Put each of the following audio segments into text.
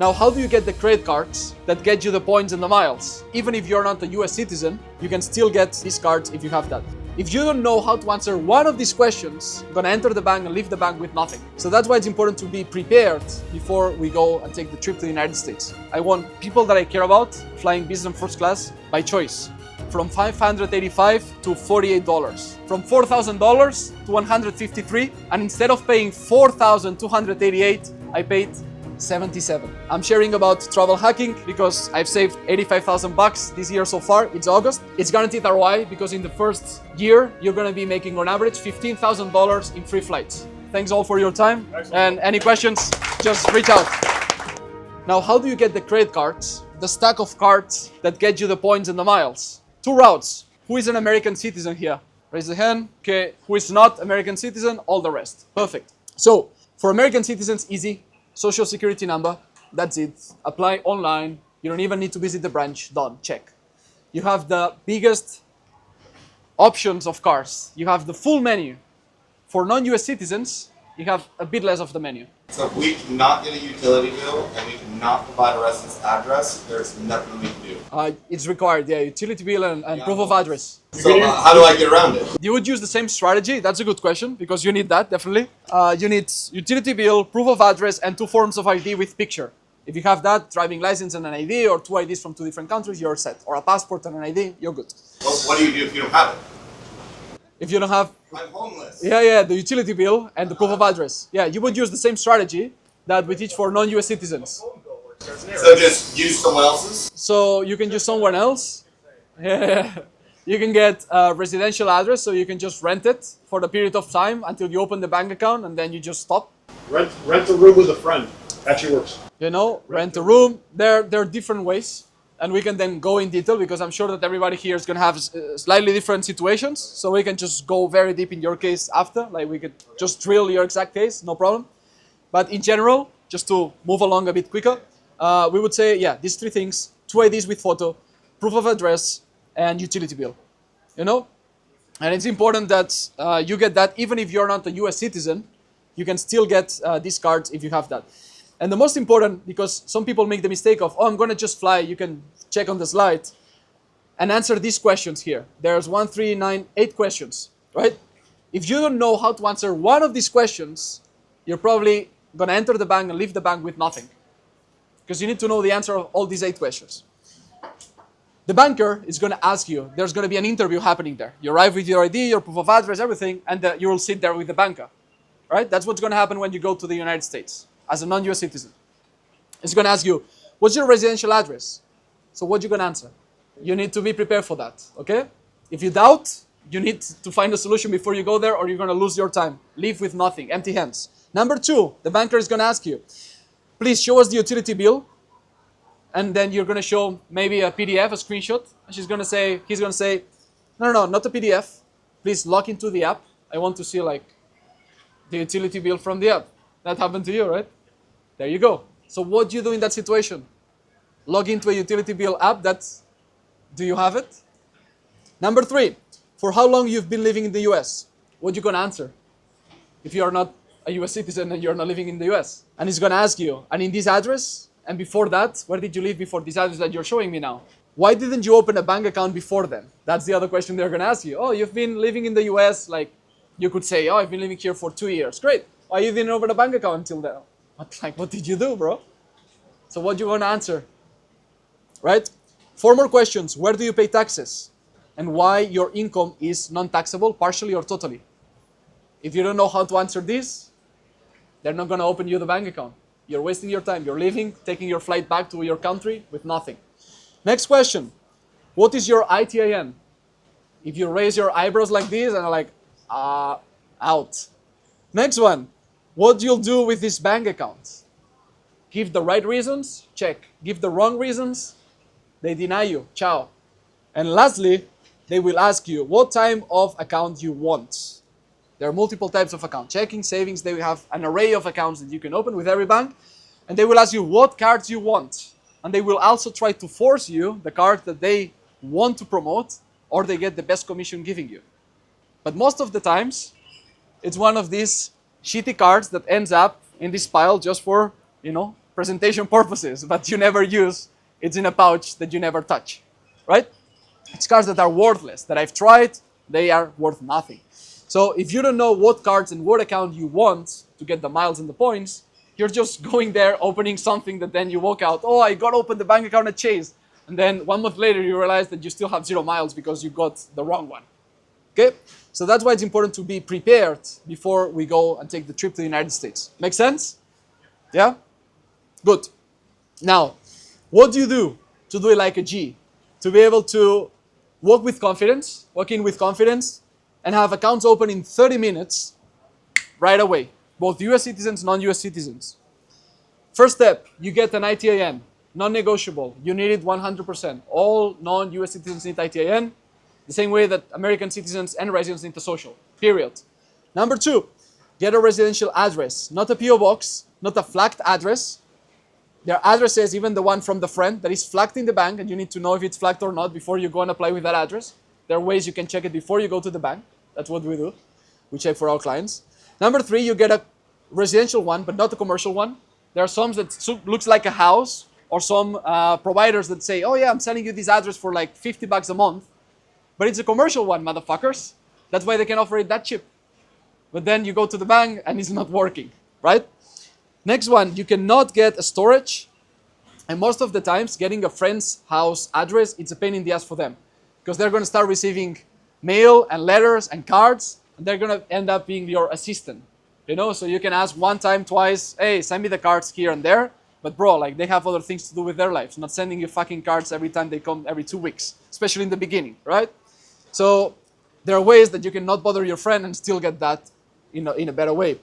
Now, how do you get the credit cards that get you the points and the miles? Even if you're not a US citizen, you can still get these cards if you have that. If you don't know how to answer one of these questions, you're gonna enter the bank and leave the bank with nothing. So that's why it's important to be prepared before we go and take the trip to the United States. I want people that I care about flying business and first class by choice. From $585 to $48, from $4,000 to $153, and instead of paying $4,288, I paid $77. I'm sharing about travel hacking because I've saved 85,000 bucks this year so far. It's August. It's guaranteed ROI because in the first year, you're gonna be making on average $15,000 in free flights. Thanks all for your time. Excellent. And any questions, just reach out. Now, how do you get the credit cards? The stack of cards that get you the points and the miles. Two routes. Who is an American citizen here? Raise the hand. Okay, who is not American citizen? All the rest. Perfect. So, for American citizens, easy. Social security number, that's it. Apply online. You don't even need to visit the branch. Done. Check. You have the biggest options of cars. You have the full menu. For non-US citizens, you have a bit less of the menu. So if we cannot get a utility bill and we cannot provide a residence address, there's nothing we can do. It's required, yeah, utility bill and proof of address. So how do I get around it? You would use the same strategy. That's a good question because you need that, definitely. You need utility bill, proof of address, and 2 forms of ID with picture. If you have that, driving license and an ID, or 2 IDs from 2 different countries, you're set. Or a passport and an ID, you're good. Well, what do you do if you don't have it? If you don't have... I'm homeless. Yeah, the utility bill and the proof of address. Yeah, you would use the same strategy that we teach for non-US citizens. So just use someone else's? So you can use someone else. Yeah. You can get a residential address, so you can just rent it for the period of time until you open the bank account, and then you just stop. Rent a room with a friend. Actually works. You know, rent a room. There are different ways. And we can then go in detail because I'm sure that everybody here is going to have slightly different situations. So we can just go very deep in your case after. Like we could just drill your exact case, no problem. But in general, just to move along a bit quicker, we would say, yeah, these 3 things: 2 IDs with photo, proof of address, and utility bill. You know? And it's important that you get that even if you're not a US citizen, you can still get these cards if you have that. And the most important, because some people make the mistake of, oh, I'm going to just fly. You can check on the slide and answer these questions here. There's 1, 3, 9, 8 questions, right? If you don't know how to answer one of these questions, you're probably going to enter the bank and leave the bank with nothing. Because you need to know the answer of all these 8 questions. The banker is going to ask you, there's going to be an interview happening there. You arrive with your ID, your proof of address, everything, and you will sit there with the banker, right? That's what's going to happen when you go to the United States as a non-US citizen. It's going to ask you, what's your residential address? So what you going to answer? You need to be prepared for that, okay? If you doubt, you need to find a solution before you go there or you're going to lose your time. Leave with nothing, empty hands. Number 2, the banker is going to ask you, please show us the utility bill. And then you're going to show maybe a PDF, a screenshot. And he's going to say, no, not a PDF. Please log into the app. I want to see like the utility bill from the app. That happened to you, right? There you go. So what do you do in that situation? Log into a utility bill app. Do you have it? Number 3, for how long you've been living in the US? What you going to answer if you are not a US citizen and you're not living in the US? And he's going to ask you, and in this address, and before that, where did you live before this address that you're showing me now? Why didn't you open a bank account before then? That's the other question they're going to ask you. Oh, you've been living in the US, like you could say, oh, I've been living here for 2 years. Great. Why you didn't open a bank account until then? What did you do, bro? So what do you want to answer? Right? 4 more questions. Where do you pay taxes? And why your income is non-taxable, partially or totally? If you don't know how to answer this, they're not going to open you the bank account. You're wasting your time. You're leaving, taking your flight back to your country with nothing. Next question. What is your ITIN? If you raise your eyebrows like this and are like, out. Next one. What you'll do with this bank account? Give the right reasons, check. Give the wrong reasons, they deny you, ciao. And lastly, they will ask you what type of account you want. There are multiple types of account, checking, savings. They will have an array of accounts that you can open with every bank. And they will ask you what cards you want. And they will also try to force you the card that they want to promote or they get the best commission giving you. But most of the times, it's one of these shitty cards that ends up in this pile just for, presentation purposes, but you never use. It's in a pouch that you never touch, right? It's cards that are worthless, that I've tried, they are worth nothing. So if you don't know what cards and what account you want to get the miles and the points, you're just going there, opening something that then you walk out, oh, I got to open the bank account at Chase. And then 1 month later, you realize that you still have 0 miles because you got the wrong one. Okay? So that's why it's important to be prepared before we go and take the trip to the United States. Make sense? Yeah? Good. Now, what do you do to do it like a G? To be able to walk in with confidence, and have accounts open in 30 minutes right away. Both US citizens, non-US citizens. First step, you get an ITIN, non-negotiable. You need it 100%. All non-US citizens need ITIN, the same way that American citizens and residents need a social, period. Number 2, get a residential address, not a PO box, not a flagged address. Their addresses, even the one from the friend, that is flagged in the bank, and you need to know if it's flagged or not before you go and apply with that address. There are ways you can check it before you go to the bank. That's what we do. We check for our clients. Number 3, you get a residential one, but not a commercial one. There are some that looks like a house, or some providers that say, oh yeah, I'm selling you this address for like $50 a month. But it's a commercial one, motherfuckers. That's why they can offer it that cheap. But then you go to the bank and it's not working, right? Next one, you cannot get a storage. And most of the times, getting a friend's house address, it's a pain in the ass for them. Because they're going to start receiving mail and letters and cards, and they're going to end up being your assistant. You know, so you can ask 1 time, twice, hey, send me the cards here and there. But bro, like, they have other things to do with their lives, not sending you fucking cards every time they come every 2 weeks, especially in the beginning, right? So there are ways that you can not bother your friend and still get that in a better way.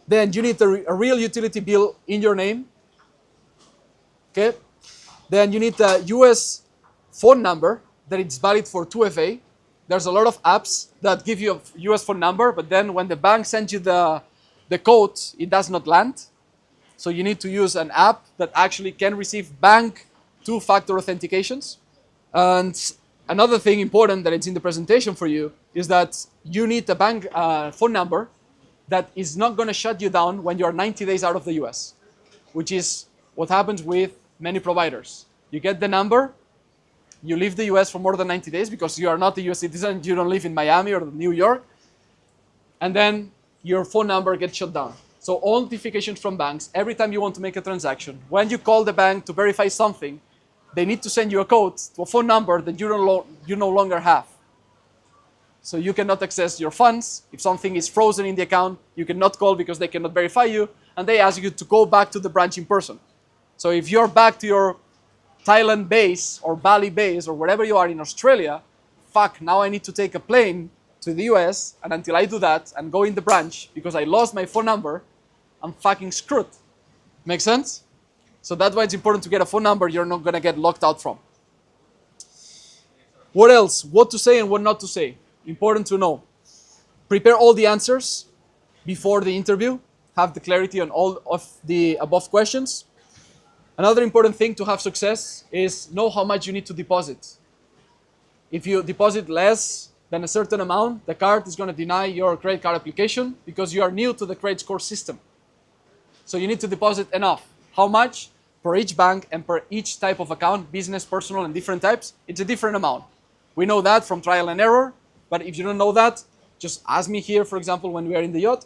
Then you need a real utility bill in your name. Okay? Then you need a US phone number that it's valid for 2FA. There's a lot of apps that give you a US phone number, but then when the bank sends you the code, it does not land. So you need to use an app that actually can receive bank 2-factor authentications. And another thing important that it's in the presentation for you is that you need a bank phone number that is not going to shut you down when you're 90 days out of the US, which is what happens with many providers. You get the number, you leave the US for more than 90 days because you are not a US citizen, you don't live in Miami or New York, and then your phone number gets shut down. So all notifications from banks, every time you want to make a transaction, when you call the bank to verify something, they need to send you a code to a phone number that you no longer have. So you cannot access your funds. If something is frozen in the account, you cannot call because they cannot verify you, and they ask you to go back to the branch in person. So if you're back to your Thailand base or Bali base or wherever you are in Australia, fuck, now I need to take a plane to the US, and until I do that and go in the branch because I lost my phone number, I'm fucking screwed. Make sense? So that's why it's important to get a phone number you're not gonna get locked out from. What else? What to say and what not to say. Important to know. Prepare all the answers before the interview. Have the clarity on all of the above questions. Another important thing to have success is know how much you need to deposit. If you deposit less than a certain amount, the card is going to deny your credit card application because you are new to the credit score system. So you need to deposit enough. How much? Per each bank and per each type of account, business, personal, and different types, it's a different amount. We know that from trial and error, but if you don't know that, just ask me here, for example, when we are in the yacht,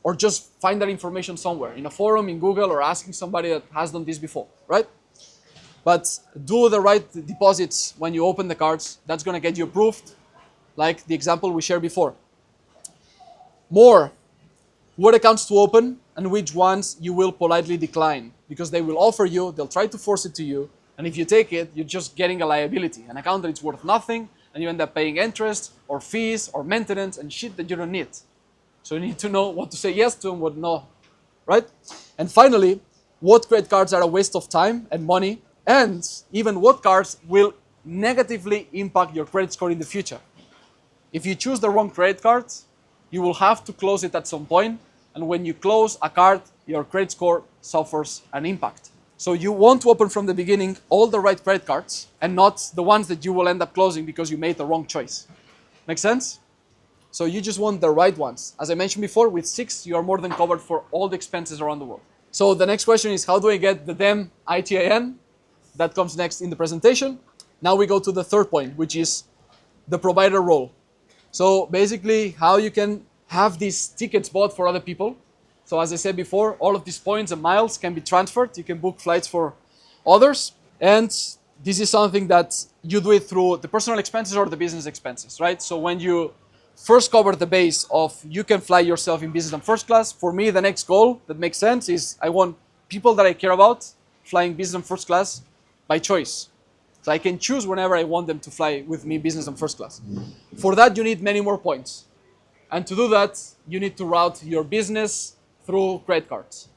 or just find that information somewhere, in a forum, in Google, or asking somebody that has done this before, right? But do the right deposits when you open the cards. That's going to get you approved, like the example we shared before. More, what accounts to open and which ones you will politely decline, because they will offer you, they'll try to force it to you, and if you take it, you're just getting a liability, an account that is worth nothing, and you end up paying interest or fees or maintenance and shit that you don't need. So you need to know what to say yes to and what no, right? And finally, what credit cards are a waste of time and money, and even what cards will negatively impact your credit score in the future. If you choose the wrong credit card, you will have to close it at some point, and when you close a card, your credit score suffers an impact. So you want to open from the beginning all the right credit cards and not the ones that you will end up closing because you made the wrong choice. Make sense? So you just want the right ones. As I mentioned before, with 6, you are more than covered for all the expenses around the world. So the next question is, how do I get the damn ITIN? That comes next in the presentation. Now we go to the third point, which is the provider role. So basically how you can have these tickets bought for other people. So as I said before, all of these points and miles can be transferred. You can book flights for others. And this is something that you do it through the personal expenses or the business expenses, right? So when you first cover the base of you can fly yourself in business and first class, for me, the next goal that makes sense is I want people that I care about flying business and first class by choice. So I can choose whenever I want them to fly with me business and first class. For that, you need many more points. And to do that, you need to route your business through credit cards.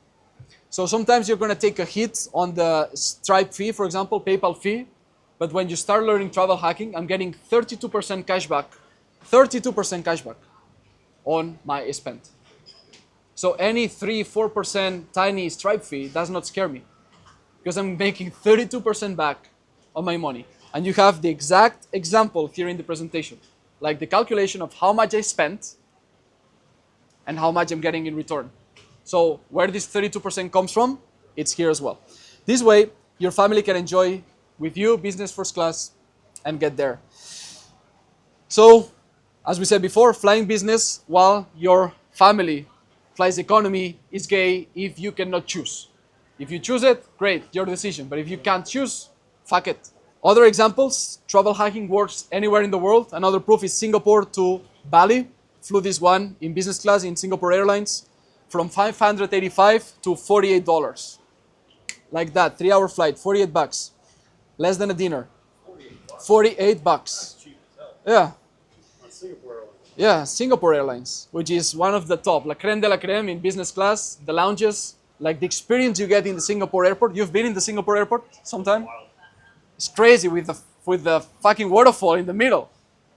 So sometimes you're going to take a hit on the Stripe fee, for example, PayPal fee. But when you start learning travel hacking, I'm getting 32% cashback. 32% cashback on my spend. So any 3-4% tiny Stripe fee does not scare me because I'm making 32% back on my money. And you have the exact example here in the presentation, like the calculation of how much I spent and how much I'm getting in return. So where this 32% comes from, it's here as well. This way, your family can enjoy with you business first class and get there. So, as we said before, flying business while your family flies economy is gay if you cannot choose. If you choose it, great, your decision. But if you can't choose, fuck it. Other examples, travel hacking works anywhere in the world. Another proof is Singapore to Bali. Flew this one in business class in Singapore Airlines from $585 to $48. Like that, 3-hour flight, $48. Less than a dinner. $48. Yeah. Yeah, Singapore Airlines, which is one of the top, la creme de la creme in business class, the lounges, like the experience you get in the Singapore airport. You've been in the Singapore airport sometime? It's crazy with the fucking waterfall in the middle.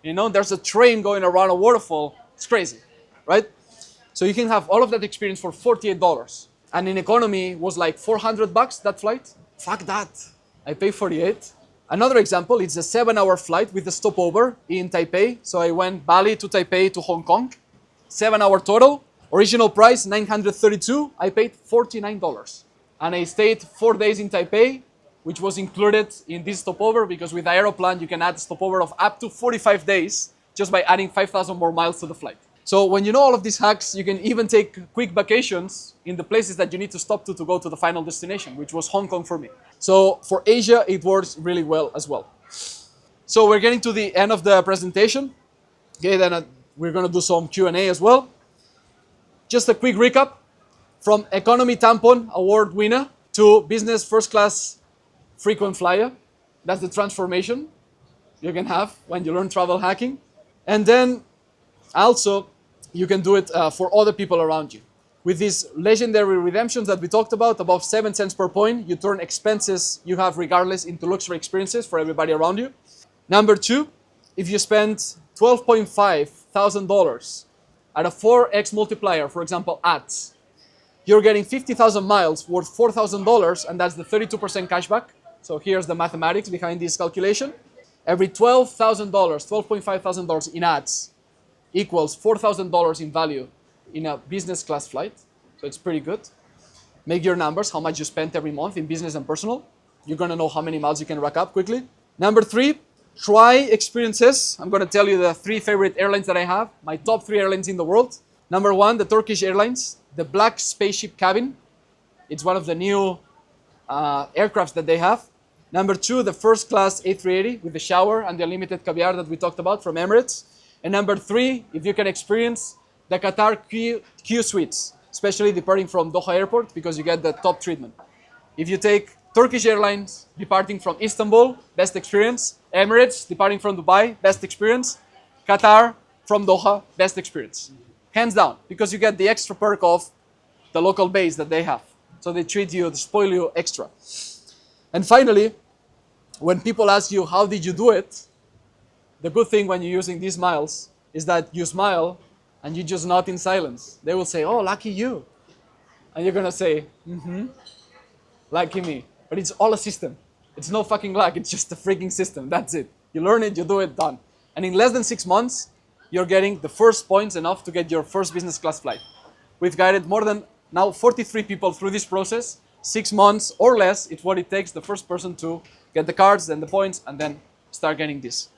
You know, there's a train going around a waterfall. It's crazy, right? So you can have all of that experience for $48. And in economy was like $400 that flight. Fuck that. I pay 48. Another example, it's a 7-hour flight with a stopover in Taipei. So I went Bali to Taipei to Hong Kong. 7-hour total. Original price, $932. I paid $49. And I stayed 4 days in Taipei, which was included in this stopover because with the Aeroplan, you can add a stopover of up to 45 days just by adding 5,000 more miles to the flight. So when you know all of these hacks, you can even take quick vacations in the places that you need to stop to go to the final destination, which was Hong Kong for me. So for Asia, it works really well as well. So we're getting to the end of the presentation. Okay, then we're going to do some Q&A as well. Just a quick recap. From Economy Tampon Award winner to Business First Class Frequent Flyer. That's the transformation you can have when you learn travel hacking. And then also, you can do it for other people around you. With these legendary redemptions that we talked about, above 7 cents per point, you turn expenses you have regardless into luxury experiences for everybody around you. Number 2, if you spend $12.5 thousand at a 4x multiplier, for example, ads, you're getting 50,000 miles worth $4,000, and that's the 32% cashback. So here's the mathematics behind this calculation. Every $12,000, $12.5 thousand in ads equals $4,000 in value in a business class flight. So it's pretty good. Make your numbers, how much you spent every month in business and personal. You're going to know how many miles you can rack up quickly. Number 3, try experiences. I'm going to tell you the 3 favorite airlines that I have, my top 3 airlines in the world. Number 1, the Turkish Airlines, the black spaceship cabin. It's one of the new aircrafts that they have. Number 2, the first class A380 with the shower and the unlimited caviar that we talked about from Emirates. And number 3, if you can experience the Qatar Q suites, especially departing from Doha Airport because you get the top treatment. If you take Turkish Airlines departing from Istanbul, best experience. Emirates departing from Dubai, best experience. Qatar from Doha, best experience. Hands down, because you get the extra perk of the local base that they have. So they treat you, they spoil you extra. And finally, when people ask you, how did you do it? The good thing when you're using these miles is that you smile and you just nod in silence. They will say, oh, lucky you. And you're going to say, lucky me. But it's all a system. It's no fucking luck. It's just a freaking system. That's it. You learn it, you do it, done. And in less than 6 months, you're getting the first points enough to get your first business class flight. We've guided more than now 43 people through this process. 6 months or less, it's what it takes the first person to get the cards, then the points, and then start getting this.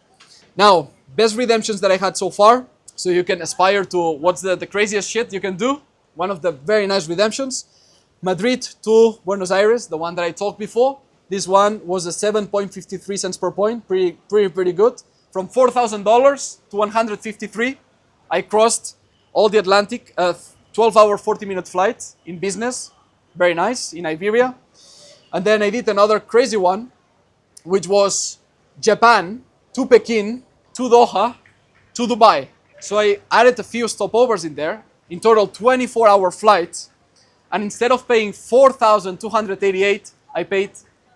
Now, best redemptions that I had so far. So you can aspire to what's the craziest shit you can do. One of the very nice redemptions. Madrid to Buenos Aires, the one that I talked before. This one was a 7.53 cents per point, pretty good. From $4,000 to 153, I crossed all the Atlantic, 12-hour, 40-minute flight in business. Very nice, in Iberia. And then I did another crazy one, which was Japan to Pekin, to Doha, to Dubai. So I added a few stopovers in there, in total 24-hour flights. And instead of paying 4,288, I paid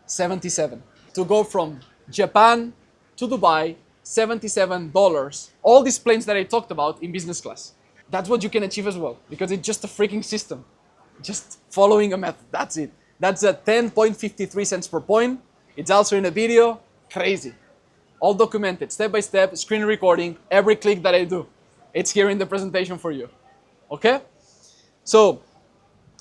77. To go from Japan to Dubai, $77. All these planes that I talked about in business class. That's what you can achieve as well, because it's just a freaking system. Just following a method, that's it. That's a 10.53 cents per point. It's also in a video, crazy. All documented, step by step, screen recording, every click that I do. It's here in the presentation for you, okay? So,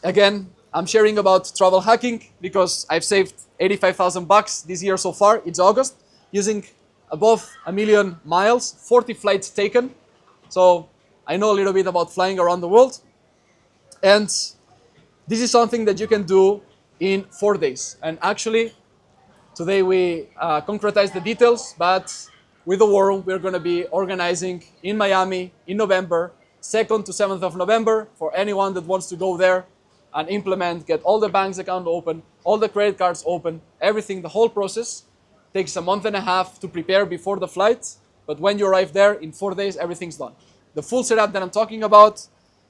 again, I'm sharing about travel hacking because I've saved 85,000 bucks this year so far. It's August, using above 1 million miles, 40 flights taken. So I know a little bit about flying around the world. And this is something that you can do in 4 days. And actually, today we concretize the details, but with the war, we're going to be organizing in Miami in November, 2nd to 7th of November, for anyone that wants to go there and implement, get all the bank's account open, all the credit cards open, everything, the whole process. Takes a month and a half to prepare before the flight, but when you arrive there, in 4 days, everything's done. The full setup that I'm talking about,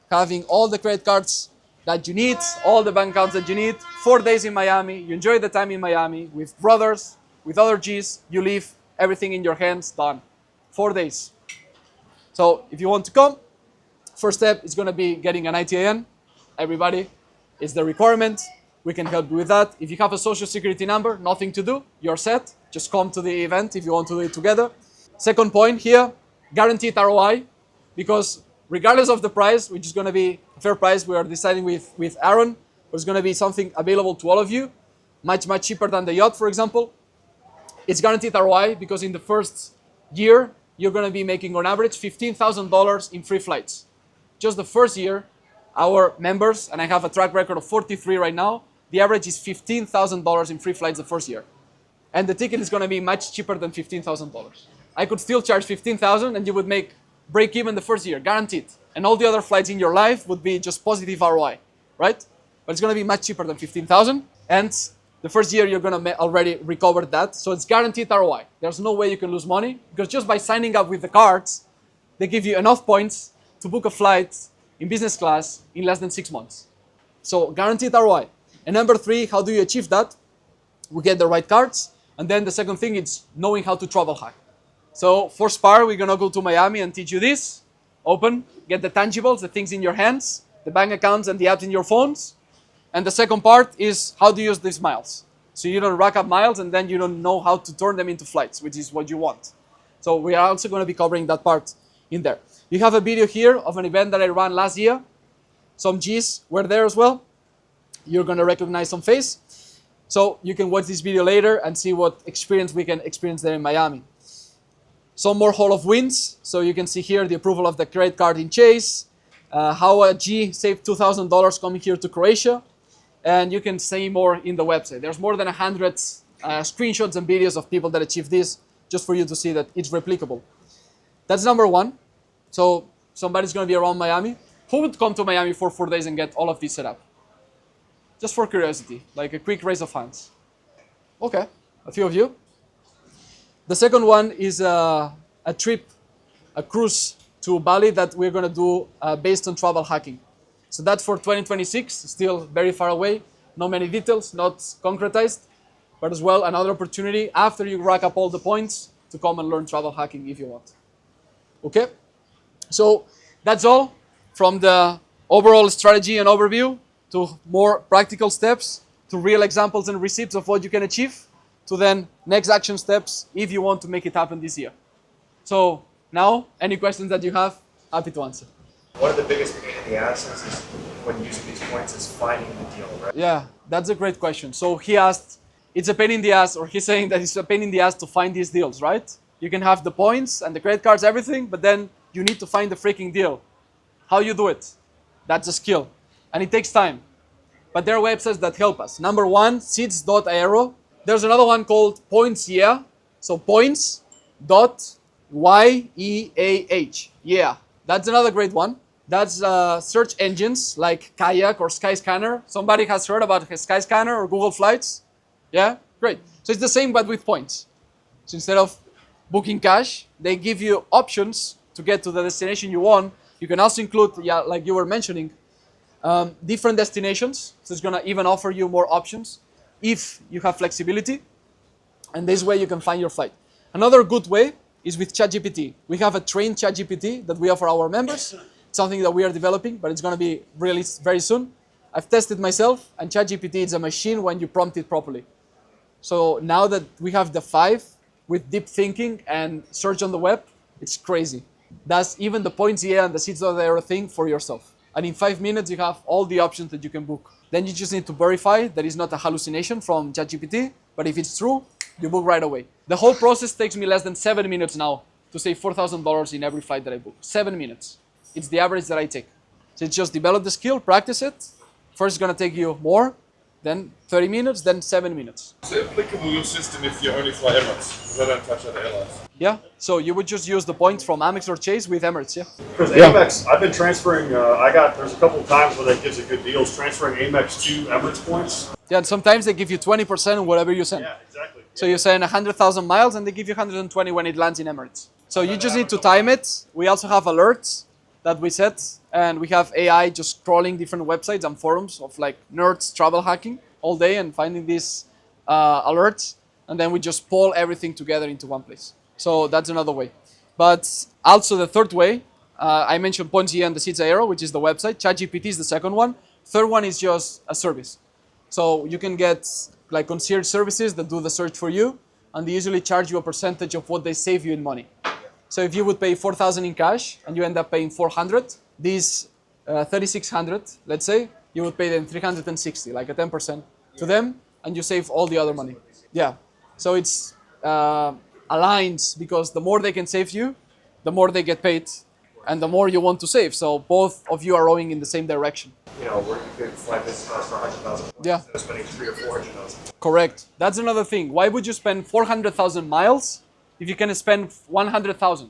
having all the credit cards that you need, all the bank accounts that you need, 4 days in Miami, you enjoy the time in Miami with brothers, with other G's, you leave, everything in your hands, done. 4 days. So if you want to come, first step is going to be getting an ITIN. Everybody, it's the requirement. We can help you with that. If you have a social security number, nothing to do, you're set. Just come to the event if you want to do it together. Second point here, guaranteed ROI, because regardless of the price, which is going to be a fair price, we are deciding with Aaron, but it's going to be something available to all of you, much cheaper than the yacht, for example. It's guaranteed ROI because in the first year, you're going to be making on average $15,000 in free flights. Just the first year, our members, and I have a track record of 43 right now, the average is $15,000 in free flights the first year. And the ticket is going to be much cheaper than $15,000. I could still charge $15,000 and you would make break even the first year, guaranteed. And all the other flights in your life would be just positive ROI, right? But it's going to be much cheaper than $15,000. And the first year you're going to already recover that. So it's guaranteed ROI. There's no way you can lose money because just by signing up with the cards, they give you enough points to book a flight in business class in less than 6 months. So guaranteed ROI. And number 3, how do you achieve that? We get the right cards. And then the second thing is knowing how to travel hack. So for Spar, we're going to go to Miami and teach you this. Open, get the tangibles, the things in your hands, the bank accounts and the apps in your phones. And the second part is how to use these miles. So you don't rack up miles and then you don't know how to turn them into flights, which is what you want. So we are also going to be covering that part in there. You have a video here of an event that I ran last year. Some G's were there as well. You're going to recognize some face. So you can watch this video later and see what experience we can experience there in Miami. Some more Hall of Wins. So you can see here the approval of the credit card in Chase, how a G saved $2,000 coming here to Croatia. And you can see more in the website. There's more than 100 screenshots and videos of people that achieve this just for you to see that it's replicable. That's number 1. So somebody's going to be around Miami. Who would come to Miami for 4 days and get all of this set up? Just for curiosity, like a quick raise of hands. Okay, a few of you. The second one is a trip, a cruise to Bali that we're going to do based on travel hacking. So that's for 2026, still very far away. Not many details, not concretized, but as well another opportunity after you rack up all the points to come and learn travel hacking if you want. Okay, so that's all from the overall strategy and overview to more practical steps, to real examples and receipts of what you can achieve, to then next action steps if you want to make it happen this year. So now, any questions that you have, happy to answer. One of the biggest pain in the asses is when using these points is finding the deal, right? Yeah, that's a great question. So he asked, it's a pain in the ass, or he's saying that it's a pain in the ass to find these deals, right? You can have the points and the credit cards, everything, but then you need to find the freaking deal. How you do it? That's a skill. And it takes time. But there are websites that help us. Number one, Seats.aero. There's another one called PointzYa. So points.yeah. Yeah, that's another great one. That's search engines like Kayak or Skyscanner. Somebody has heard about Skyscanner or Google Flights? Yeah, great. So it's the same but with points. So instead of booking cash, they give you options to get to the destination you want. You can also include, yeah, like you were mentioning, different destinations. So it's gonna even offer you more options if you have flexibility. And this way you can find your flight. Another good way is with ChatGPT. We have a trained ChatGPT that we offer our members. It's something that we are developing, but it's gonna be released very soon. I've tested myself, and ChatGPT is a machine when you prompt it properly. So now that we have the 5 with deep thinking and search on the web, it's crazy. That's even the PointzYa and the Seats.aero thing for yourself. And in 5 minutes, you have all the options that you can book. Then you just need to verify that it's not a hallucination from ChatGPT, but if it's true, you book right away. The whole process takes me less than 7 minutes now to save $4,000 in every flight that I book. 7 minutes. It's the average that I take. So it's just develop the skill, practice it. First, it's gonna take you more, then 30 minutes, then 7 minutes. Is it applicable your system if you only fly Emirates? Because I don't touch other airlines. Yeah, so you would just use the points from Amex or Chase with Emirates, yeah? Because Amex, I've been transferring, there's a couple of times where that gives a good deals, transferring Amex to Emirates points. Yeah, and sometimes they give you 20% on whatever you send. Yeah, exactly. So you send 100,000 miles and they give you 120 when it lands in Emirates. So you just need to time it. We also have alerts that we set, and we have AI just scrolling different websites and forums of like nerds travel hacking all day and finding these alerts, and then we just pull everything together into one place. So that's another way. But also the third way, I mentioned PointzYa and the Seats.aero, which is the website. ChatGPT is the second one. Third one is just a service. So you can get like concierge services that do the search for you, and they usually charge you a percentage of what they save you in money. So if you would pay 4,000 in cash and you end up paying 400, these 3,600, let's say, you would pay them 360, like a 10% to them, and you save all the other money. Yeah. So it's aligns because the more they can save you, the more they get paid, and the more you want to save. So both of you are rowing in the same direction. You know, where you could fly business class for 100,000 Yeah. instead of spending 300 or 400,000. Correct. That's another thing. Why would you spend 400,000 miles if you can spend 100,000?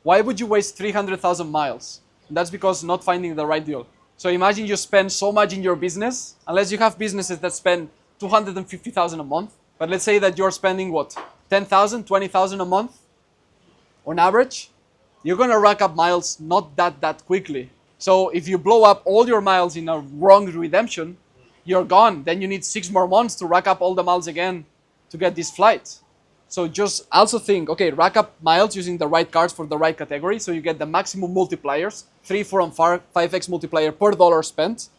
Why would you waste 300,000 miles? And that's because not finding the right deal. So imagine you spend so much in your business, unless you have businesses that spend 250,000 a month. But let's say that you're spending what, 10,000, 20,000 a month on average. You're gonna rack up miles not that quickly. So if you blow up all your miles in a wrong redemption, you're gone. Then you need 6 more months to rack up all the miles again to get this flight. So just also think, okay, rack up miles using the right cards for the right category, so you get the maximum multipliers, 3, 4, and 5x multiplier per dollar spent.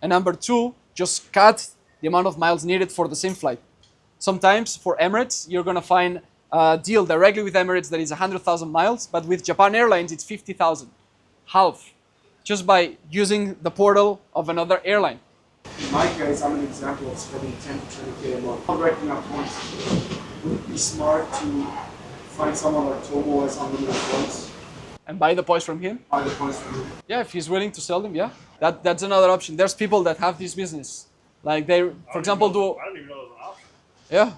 And number 2, just cut the amount of miles needed for the same flight. Sometimes for Emirates, you're gonna find a deal directly with Emirates that is 100,000 miles, but with Japan Airlines, it's 50,000, half, just by using the portal of another airline. In my case, I'm an example of spending 10 to 20K a month. I'm racking up points. Would it be smart to find someone like Tomo as unlimited points? And buy the points from him? Buy the points from him? Yeah, if he's willing to sell them, yeah. That's another option. There's people that have this business. Like they, for example, I don't even know there's an option. yeah,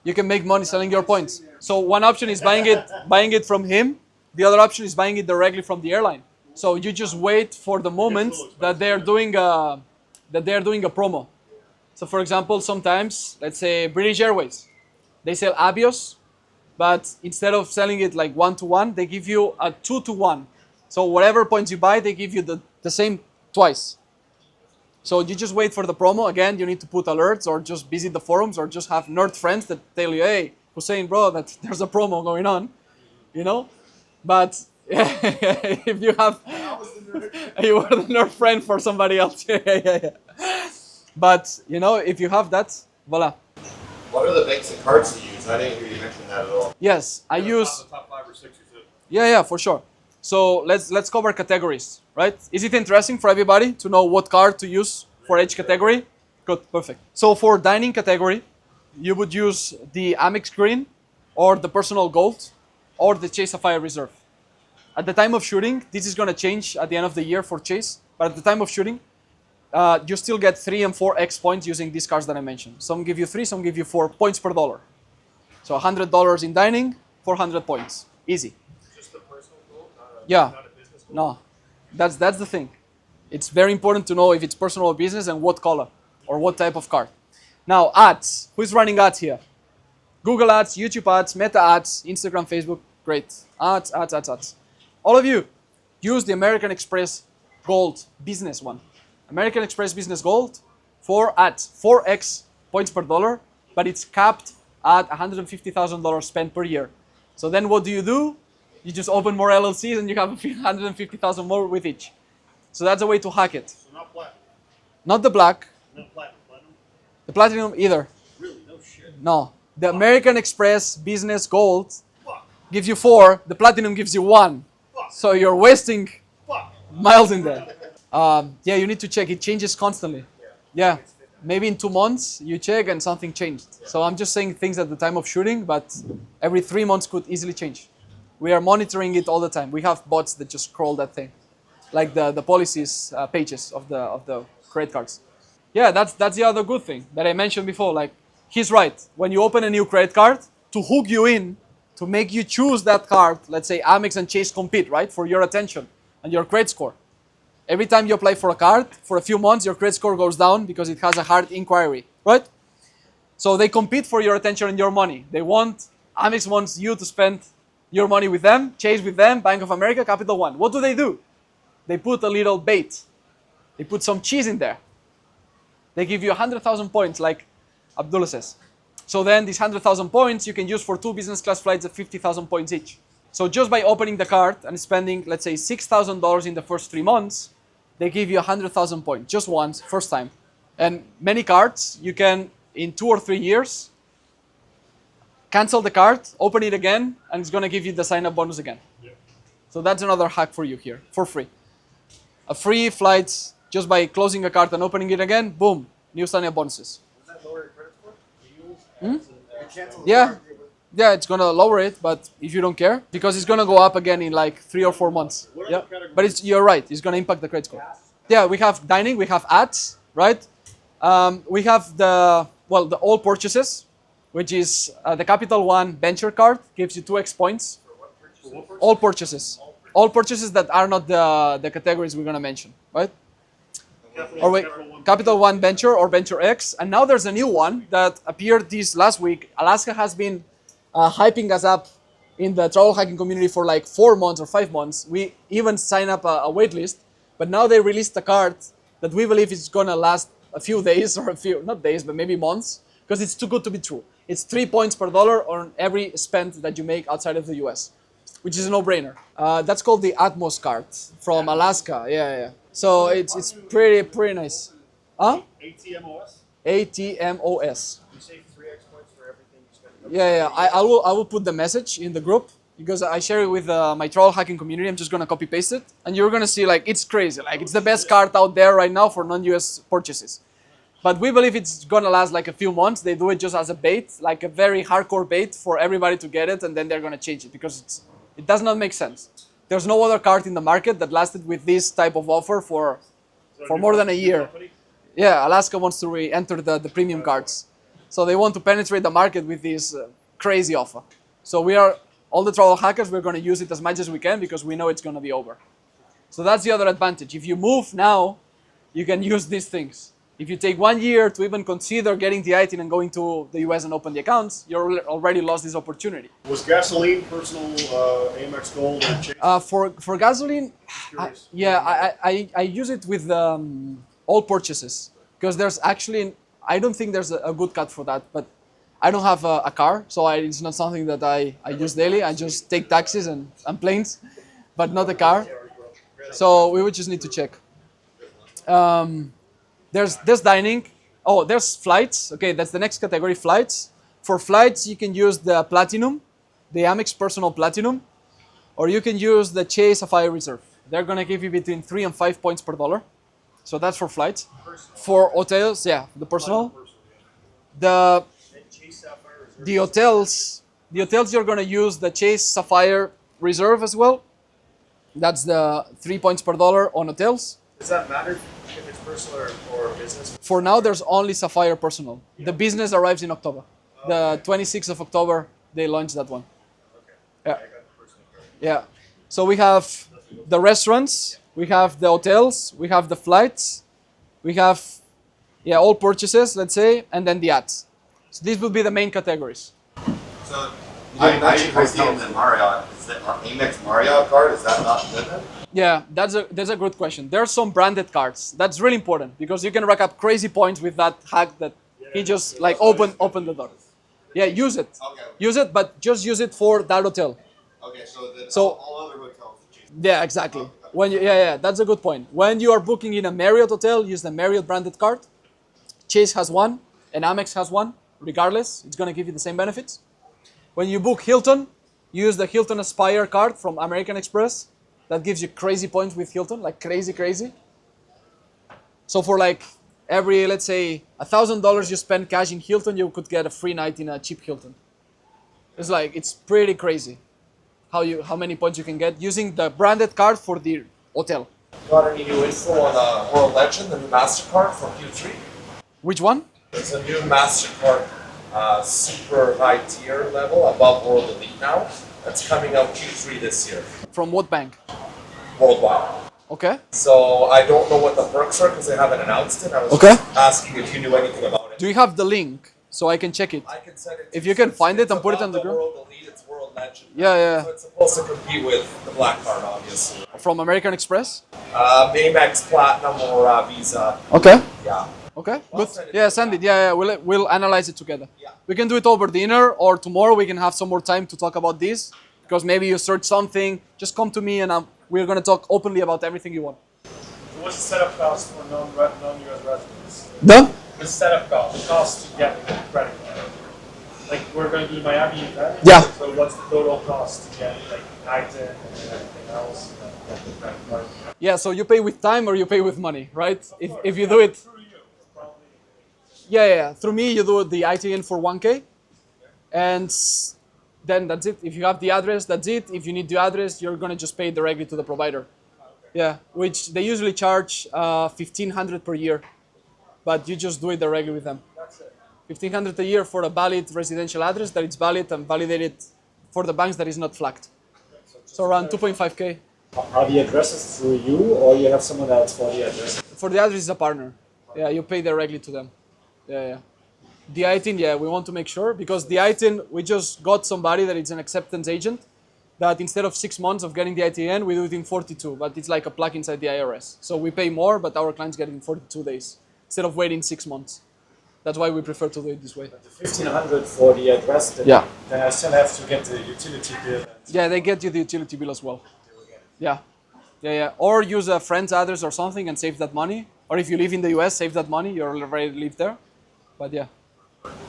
you can make money selling your points. So one option is buying it from him. The other option is buying it directly from the airline. So you just wait for the moment that they're doing a promo. So for example, sometimes, let's say British Airways, they sell Avios, but instead of selling it like 1-to-1, they give you a 2-to-1. So whatever points you buy, they give you the same twice. So you just wait for the promo. Again, you need to put alerts or just visit the forums or just have nerd friends that tell you, hey, Hussein, bro, that there's a promo going on, you know? But if you have, you were the nerd friend for somebody else. Yeah. But, you know, if you have that, voila. What are the basic cards to use? I didn't hear you mention that at all. Yes, I use, The top 5 or 6 you said. yeah, for sure. So let's cover categories, right? Is it interesting for everybody to know what card to use for each category? Good, perfect. So for dining category, you would use the Amex Green or the Personal Gold or the Chase Sapphire Reserve. At the time of shooting, this is going to change at the end of the year for Chase, but at the time of shooting, you still get 3 and 4x points using these cards that I mentioned. Some give you 3, some give you 4 points per dollar. So $100 in dining, 400 points. Easy. Just the personal goal, Yeah. not a business goal. No, that's the thing. It's very important to know if it's personal or business and what color or what type of card. Now, ads. Who's running ads here? Google ads, YouTube ads, Meta ads, Instagram, Facebook. Great. Ads. All of you, use the American Express Gold business one. American Express Business Gold for ads, 4x points per dollar, but it's capped at $150,000 spent per year. So then what do? You just open more LLCs and you have 150,000 more with each. So that's a way to hack it. So not platinum. Not the black, Not platinum. Platinum? the platinum either. Really? No shit. No. The American Express Business Gold Fuck. gives you 4, the platinum gives you 1. Fuck. So you're wasting Fuck. miles in there. Yeah, you need to check. It changes constantly. Yeah. Maybe in 2 months you check and something changed. So I'm just saying things at the time of shooting, but every 3 months could easily change. We are monitoring it all the time. We have bots that just scroll that thing, like the policies pages of the credit cards. Yeah, that's the other good thing that I mentioned before. Like, he's right. When you open a new credit card, to hook you in, to make you choose that card, let's say Amex and Chase compete, right, for your attention and your credit score. Every time you apply for a card, for a few months, your credit score goes down because it has a hard inquiry, right? So they compete for your attention and your money. Amex wants you to spend your money with them, Chase with them, Bank of America, Capital One. What do? They put a little bait. They put some cheese in there. They give you 100,000 points, like Abdullah says. So then these 100,000 points you can use for 2 business class flights at 50,000 points each. So just by opening the card and spending, let's say, $6,000 in the first 3 months, they give you 100,000 points, just once, first time. And many cards, you can, in 2 or 3 years, cancel the card, open it again, and it's going to give you the sign-up bonus again. Yeah. So that's another hack for you here, for free. A free flight, just by closing a card and opening it again, boom, new sign-up bonuses. Does that lower your credit score? Hmm? You cancel the Yeah. card. Yeah, it's gonna lower it, but if you don't care, because it's gonna go up again in like 3 or 4 months. What Yeah, other categories? but you're right. It's gonna impact the credit score. Yeah, we have dining, we have ads, right? We have the all purchases, which is the Capital One Venture card, gives you 2x points. All purchases, all purchases that are not the categories we're gonna mention, right? Or wait, Capital One Venture or Venture X, and now there's a new one that appeared this last week. Alaska has been hyping us up in the travel hacking community for like 4 months or 5 months. We even signed up a wait list, but now they released a card that we believe is gonna last a few days or not days, but maybe months, because it's too good to be true. It's 3 points per dollar on every spend that you make outside of the US, which is a no-brainer. That's called the Atmos card from Alaska. Yeah. So it's pretty nice. Huh? ATMOS? ATMOS. You save 3x points for everything you spend. Yeah. I will put the message in the group because I share it with my travel hacking community. I'm just gonna copy paste it, and you're gonna see like it's crazy. Like it's the best card out there right now for non-US purchases. But we believe it's gonna last like a few months. They do it just as a bait, like a very hardcore bait for everybody to get it, and then they're gonna change it because it does not make sense. There's no other card in the market that lasted with this type of offer for more than a year. Yeah, Alaska wants to re-enter the premium cards. So they want to penetrate the market with this crazy offer. So all the travel hackers, we're going to use it as much as we can because we know it's going to be over. So that's the other advantage. If you move now, you can use these things. If you take 1 year to even consider getting the ITIN and going to the US and open the accounts, you're already lost this opportunity. Was gasoline personal Amex Gold and Chase? For gasoline, Curious. I use it with all purchases because there's actually, I don't think there's a good cut for that, but I don't have a car, so it's not something that I use daily. I just take taxis and planes, but not a car. So we would just need to check. There's dining. Oh, there's flights. Okay, that's the next category, flights. For flights, you can use the Platinum, the Amex Personal Platinum, or you can use the Chase Sapphire Reserve. They're gonna give you between 3 and 5 points per dollar. So that's for flights. For hotels, yeah, the personal. The hotels you're gonna use the Chase Sapphire Reserve as well. That's the 3 points per dollar on hotels. Does that matter if it's personal or business? For now, there's only Sapphire Personal. The business arrives in October. The 26th of October, they launch that one. Yeah. Yeah. So we have the restaurants, we have the hotels, we have the flights, we have all purchases, let's say, and then the ads. So these will be the main categories. So I see in the Marriott, is that Amex Marriott card, is that not limit? Yeah, that's a good question. There are some branded cards. That's really important because you can rack up crazy points with that hack that he just like open the door. Yeah, use it. Okay. Use it, but just use it for that hotel. Okay, so So- all other hotels are cheap. Yeah, exactly. When you, that's a good point. When you are booking in a Marriott hotel, use the Marriott branded card. Chase has one, and Amex has one. Regardless, it's gonna give you the same benefits. When you book Hilton, use the Hilton Aspire card from American Express. That gives you crazy points with Hilton, like crazy. So for like every, let's say, $1,000 you spend cash in Hilton, you could get a free night in a cheap Hilton. It's pretty crazy how many points you can get using the branded card for the hotel. Got any new info on World Legend, the new Mastercard for Q3? Which one? It's a new Mastercard super high tier level above World Elite now. That's coming out Q3 this year, From what bank? worldwide. Okay. So I don't know what the perks are because they haven't announced it. I was Okay. just asking if you knew anything about it. Do you have the link so I can check it? I can send it to If you can find it and put it above on the ground. World Elite, it's World Legend. Yeah. So it's supposed to compete with the Black Card, obviously. From American Express? Amex Platinum or Visa. Okay. Yeah. Okay, I'll good. send it Yeah, to send you. it. Yeah, we'll analyze it together. Yeah. We can do it over dinner, or tomorrow we can have some more time to talk about this. Because maybe you search something, just come to me and we're going to talk openly about everything you want. What's the setup cost for non-US residents? Done? The setup cost, the cost to get a credit card. Like we're going to do Miami event. Yeah. So what's the total cost to get like ITIN and everything else? Get the credit card? Yeah, so you pay with time or you pay with money, right? If you do it, Through you, it's probably. yeah. Through me, you do the ITN for 1K. And then that's it. If you have the address, that's it. If you need the address, you're going to just pay directly to the provider. Yeah, which they usually charge $1,500 per year. But you just do it directly with them. That's it. $1,500 a year for a valid residential address that it's valid and validated for the banks that is not flagged. So around 2.5K. Are the addresses through you or you have someone else for the address? For the address is a partner. Yeah, you pay directly to them. Yeah. The ITIN, yeah, we want to make sure because the ITIN, we just got somebody that is an acceptance agent that instead of 6 months of getting the ITN, we do it in 42, but it's like a plug inside the IRS. So we pay more, but our clients get it in 42 days instead of waiting 6 months. That's why we prefer to do it this way. The 1,500 for the address, then I still have to get the utility bill. Yeah, they get you the utility bill as well. Yeah. Or use a friend's address or something and save that money. Or if you live in the US, save that money. You already live there. But yeah.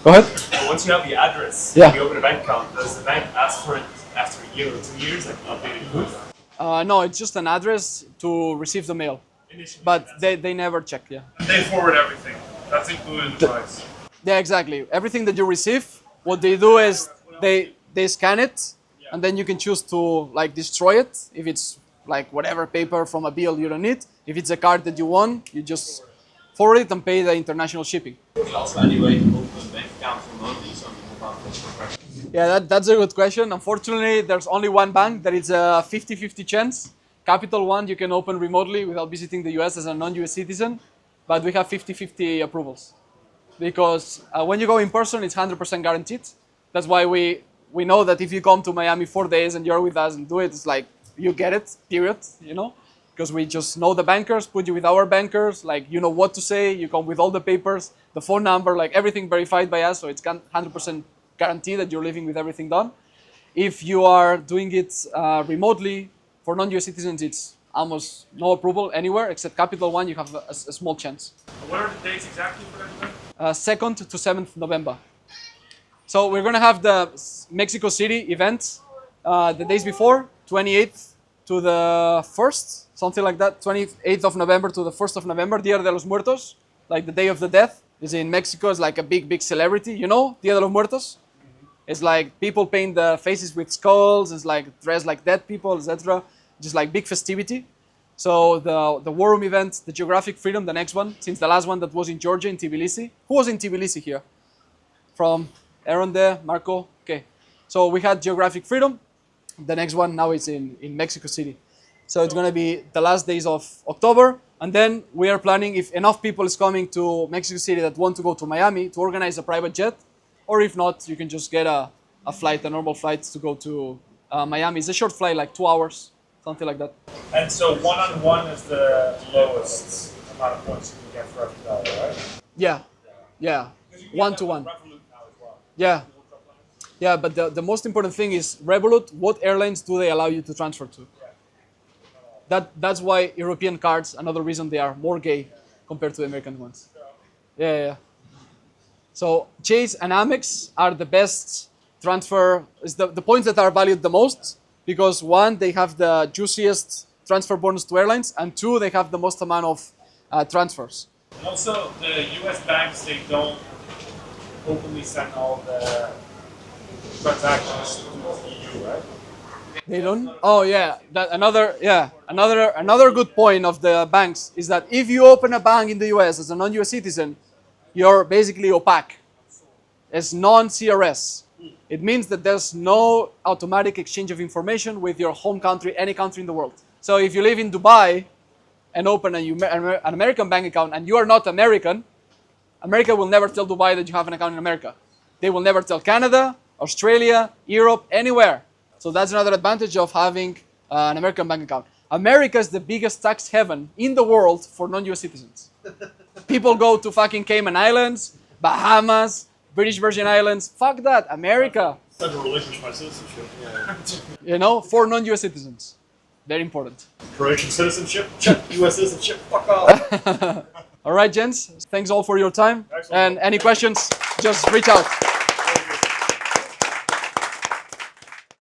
Go ahead. Once you have the address, Yeah. you open a bank account, does the bank ask for it after a year or 2 years, like updated proof? No, it's just an address to receive the mail. Initially, But they never check, yeah. they forward everything. That's included in the price. Yeah, exactly. Everything that you receive, what they do is they scan it and then you can choose to like destroy it if it's like whatever paper from a bill you don't need. If it's a card that you want, you just forward it and pay the international shipping. Also, any way to open a bank account remotely, so you can Yeah, that's a good question. Unfortunately, there's only one bank that is a 50-50 chance. Capital One you can open remotely without visiting the US as a non-US citizen, but we have 50-50 approvals. Because when you go in person, it's 100% guaranteed. That's why we know that if you come to Miami 4 days and you're with us and do it, it's like you get it, period, you know? Because we just know the bankers, put you with our bankers, like you know what to say, you come with all the papers, the phone number, like everything verified by us, so it's 100% guaranteed that you're living with everything done. If you are doing it remotely, for non-US citizens, it's almost no approval anywhere, except Capital One, you have a small chance. What are the dates exactly for that event? 2nd to 7th November. So we're gonna have the Mexico City event the days before, 28th to the 1st, something like that. 28th of November to the 1st of November, Dia de los Muertos, like the Day of the Death. Is in Mexico. It's like a big celebrity. You know, Dia de los Muertos. It's like people paint the faces with skulls. It's like dressed like dead people, etc. Just like big festivity. So the War Room event, the Geographic Freedom, the next one, since the last one that was in Georgia, in Tbilisi. Who was in Tbilisi here? From Aaron there, Marco. Okay. So we had Geographic Freedom. The next one now is in Mexico City. So it's going to be the last days of October. And then we are planning, if enough people is coming to Mexico City that want to go to Miami, to organize a private jet. Or if not, you can just get a flight, a normal flight to go to Miami. It's a short flight, like 2 hours, something like that. And so one-on-one is the lowest amount of points you can get for every dollar, right? Yeah. One-to-one. Yeah. Yeah, but the most important thing is Revolut, what airlines do they allow you to transfer to? That's why European cards, another reason they are more gay compared to the American ones. Yeah. So Chase and Amex are the best transfer, is the points that are valued the most, because one, they have the juiciest transfer bonus to airlines, and two, they have the most amount of transfers. And also, the US banks, they don't openly send all the transactions to the EU, right? They don't? Oh yeah, another good point of the banks is that if you open a bank in the US as a non-US citizen, you're basically opaque. It's non-CRS. It means that there's no automatic exchange of information with your home country, any country in the world. So if you live in Dubai and open an American bank account and you are not American, America will never tell Dubai that you have an account in America. They will never tell Canada, Australia, Europe, anywhere. So that's another advantage of having an American bank account. America is the biggest tax heaven in the world for non-US citizens. People go to fucking Cayman Islands, Bahamas, British Virgin Islands. Fuck that, America. I had to relinquish my citizenship. You know, for non-US citizens. Very important. Croatian citizenship, check. US citizenship, fuck off. All right, gents. Thanks all for your time. Excellent. And any questions, just reach out.